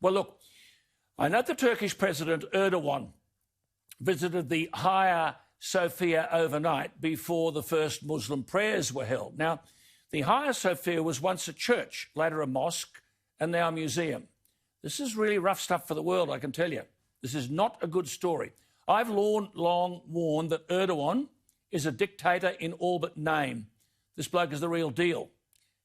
Well, look, I know the Turkish President Erdoğan visited the Hagia Sophia overnight before the first Muslim prayers were held. Now, the Hagia Sophia was once a church, later a mosque, and now a museum. This is really rough stuff for the world, I can tell you. This is not a good story. I've long warned that Erdoğan is a dictator in all but name. This bloke is the real deal.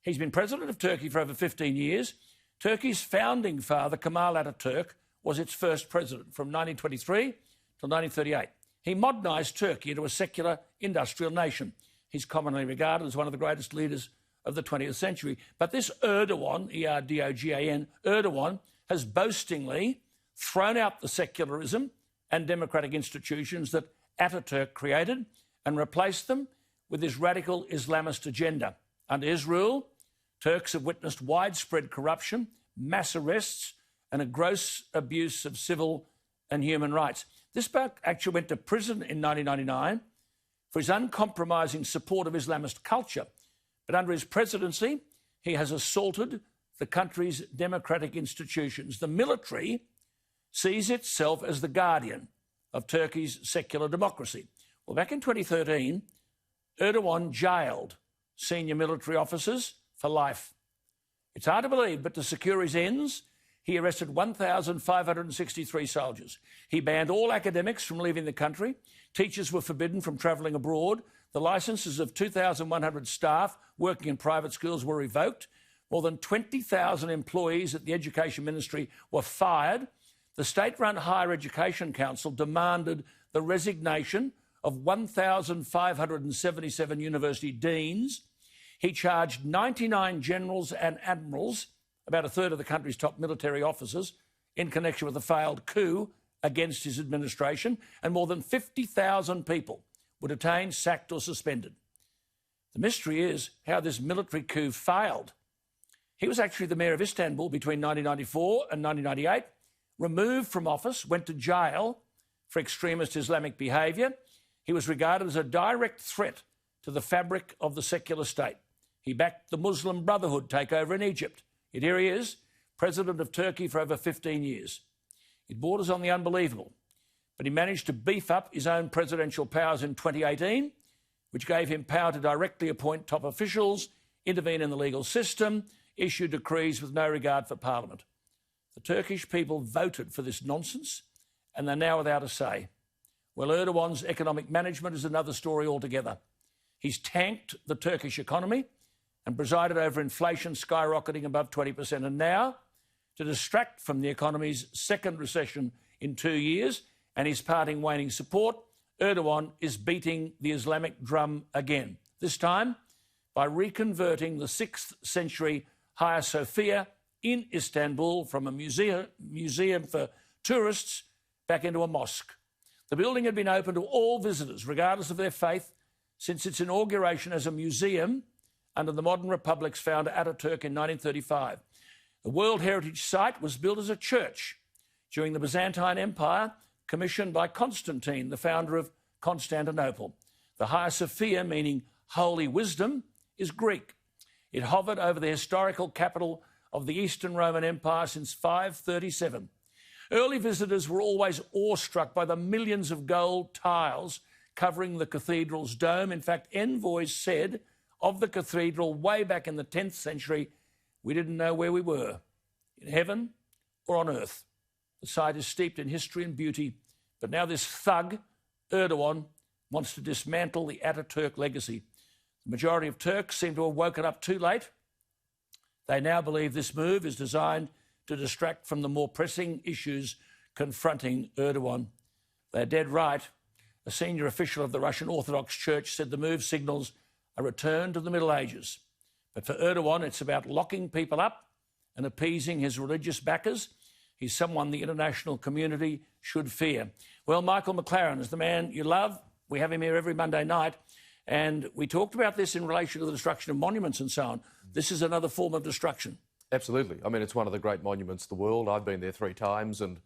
He's been president of Turkey for over 15 years. Turkey's founding father, Kemal Atatürk, was its first president from 1923 till 1938. He modernised Turkey into a secular industrial nation. He's commonly regarded as one of the greatest leaders of the 20th century. But this Erdoğan, E-R-D-O-G-A-N, Erdoğan, has boastingly thrown out the secularism and democratic institutions that Atatürk created and replaced them with his radical Islamist agenda. Under his rule, Turks have witnessed widespread corruption, mass arrests, and a gross abuse of civil and human rights. This bloke actually went to prison in 1999 for his uncompromising support of Islamist culture. But under his presidency, he has assaulted the country's democratic institutions. The military sees itself as the guardian of Turkey's secular democracy. Well, back in 2013, Erdoğan jailed senior military officers for life. It's hard to believe, but to secure his ends, he arrested 1,563 soldiers. He banned all academics from leaving the country. Teachers were forbidden from travelling abroad. The licences of 2,100 staff working in private schools were revoked. More than 20,000 employees at the Education Ministry were fired. The state-run Higher Education Council demanded the resignation of 1,577 university deans. He charged 99 generals and admirals, about a third of the country's top military officers, in connection with a failed coup against his administration, and more than 50,000 people were detained, sacked or suspended. The mystery is how this military coup failed. He was actually the mayor of Istanbul between 1994 and 1998, removed from office, went to jail for extremist Islamic behaviour. He was regarded as a direct threat to the fabric of the secular state. He backed the Muslim Brotherhood takeover in Egypt. Yet here he is, president of Turkey for over 15 years. It borders on the unbelievable, but he managed to beef up his own presidential powers in 2018, which gave him power to directly appoint top officials, intervene in the legal system, issue decrees with no regard for Parliament. The Turkish people voted for this nonsense, and they're now without a say. Well, Erdoğan's economic management is another story altogether. He's tanked the Turkish economy and presided over inflation skyrocketing above 20%. And now, to distract from the economy's second recession in 2 years and his parting waning support, Erdoğan is beating the Islamic drum again, this time by reconverting the 6th century Hagia Sophia in Istanbul from a museum for tourists back into a mosque. The building had been open to all visitors, regardless of their faith, since its inauguration as a museum under the modern republic's founder Atatürk in 1935. The World Heritage site was built as a church during the Byzantine Empire, commissioned by Constantine, the founder of Constantinople. The Hagia Sophia, meaning holy wisdom, is Greek. It hovered over the historical capital of the Eastern Roman Empire since 537. Early visitors were always awestruck by the millions of gold tiles covering the cathedral's dome. In fact, envoys said of the cathedral way back in the 10th century, we didn't know where we were, in heaven or on earth. The site is steeped in history and beauty, but now this thug, Erdoğan, wants to dismantle the Atatürk legacy. The majority of Turks seem to have woken up too late. They now believe this move is designed to distract from the more pressing issues confronting Erdoğan. They're dead right. A senior official of the Russian Orthodox Church said the move signals a return to the Middle Ages. But for Erdoğan, it's about locking people up and appeasing his religious backers. He's someone the international community should fear. Well, Michael McLaren is the man you love. We have him here every Monday night. And we talked about this in relation to the destruction of monuments and so on. This is another form of destruction. Absolutely. I mean, it's one of the great monuments of the world. I've been there 3 times, and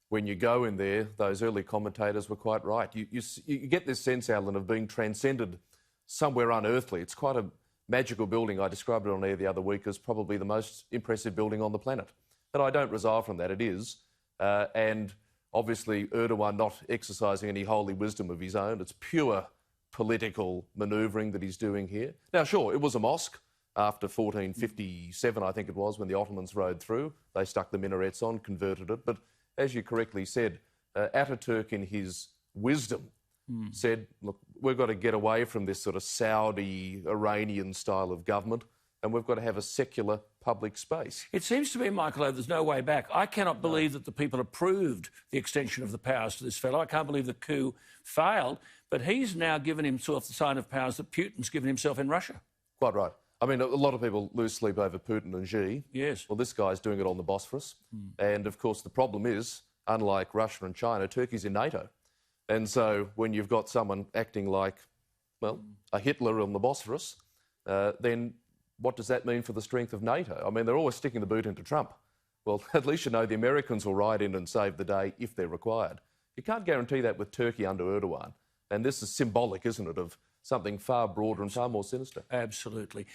when you go in there, those early commentators were quite right. You get this sense, Alan, of being transcended somewhere unearthly. It's quite a magical building. I described it on air the other week as probably the most impressive building on the planet. And I don't resile from that, it is. And obviously Erdoğan not exercising any holy wisdom of his own. It's pure political manoeuvring that he's doing here. Now, sure, it was a mosque after 1457, I think it was, when the Ottomans rode through. They stuck the minarets on, converted it. But as you correctly said, Ataturk in his wisdom said, look, we've got to get away from this sort of Saudi, Iranian style of government, and we've got to have a secular public space. It seems to me, Michael, there's no way back. I cannot believe that the people approved the extension of the powers to this fellow. I can't believe the coup failed, but he's now given himself the sign of powers that Putin's given himself in Russia. Quite right. I mean, a lot of people lose sleep over Putin and Xi. Yes. Well, this guy's doing it on the Bosphorus. And, of course, the problem is, unlike Russia and China, Turkey's in NATO. And so when you've got someone acting like, well, a Hitler on the Bosphorus, then what does that mean for the strength of NATO? I mean, they're always sticking the boot into Trump. Well, at least you know the Americans will ride in and save the day if they're required. You can't guarantee that with Turkey under Erdoğan. And this is symbolic, isn't it, of something far broader and far more sinister. Absolutely.